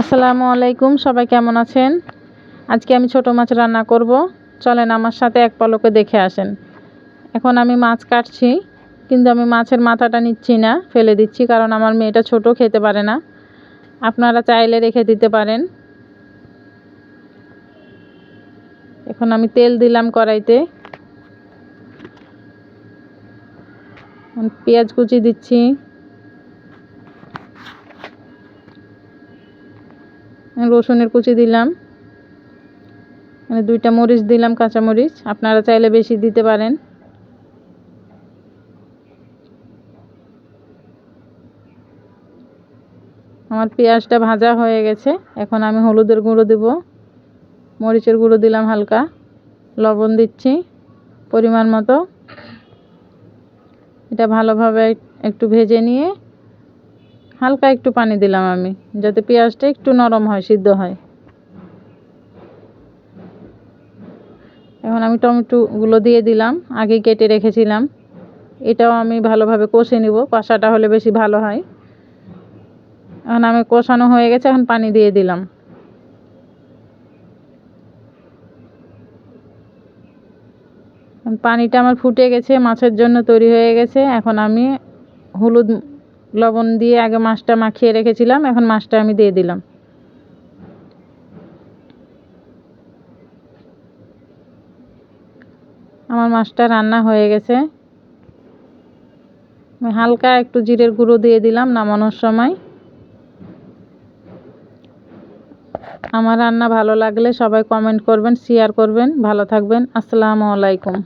আসসালামু আলাইকুম, সবাই কেমন আছেন? আজকে আমি ছোট মাছ রান্না করব। চলেন আমার সাথে এক পলকে দেখে আসেন। এখন আমি মাছ কাটছি, কিন্তু আমি মাছের মাথাটা নিচ্ছি না, ফেলে দিচ্ছি, কারণ আমার মেয়েটা ছোট, খেতে পারে না। আপনারা চাইলে রেখে দিতে পারেন। এখন আমি তেল দিলাম কড়াইতে, পেঁয়াজ কুচি দিচ্ছি, রসুনের কুচি দিলাম, দুইটা মরিচ দিলাম, কাঁচা মরিচ, আপনারা চাইলে বেশি দিতে পারেন। আমার পেঁয়াজটা ভাজা হয়ে গেছে। এখন আমি হলুদের গুঁড়ো দেব, মরিচের গুঁড়ো দিলাম হালকা, লবণ দিচ্ছি পরিমাণ মতো। এটা ভালোভাবে একটু ভেজে নিয়ে হালকা একটু পানি দিলাম আমি, যাতে পেঁয়াজটা একটু নরম হয়, সিদ্ধ হয়। এখন আমি টমেটোগুলো দিয়ে দিলাম, আগে কেটে রেখেছিলাম। এটাও আমি ভালোভাবে কষে নিব, কষাটা হলে বেশি ভালো হয়। এখন আমি কষানো হয়ে গেছে, এখন পানি দিয়ে দিলাম। পানিটা আমার ফুটে গেছে, মাছের জন্য তৈরি হয়ে গেছে। এখন আমি হলুদ লবণ দিয়ে আগে মাছটা মাখিয়ে রেখেছিলাম, এখন মাছটা আমি দিয়ে দিলাম। আমার মাছটা রান্না হয়ে গেছে। আমি হালকা একটু জিরের গুঁড়ো দিয়ে দিলাম নামানোর সময়। আমার রান্না ভালো লাগলে সবাই কমেন্ট করবেন, শেয়ার করবেন। ভালো থাকবেন। আসসালামু আলাইকুম।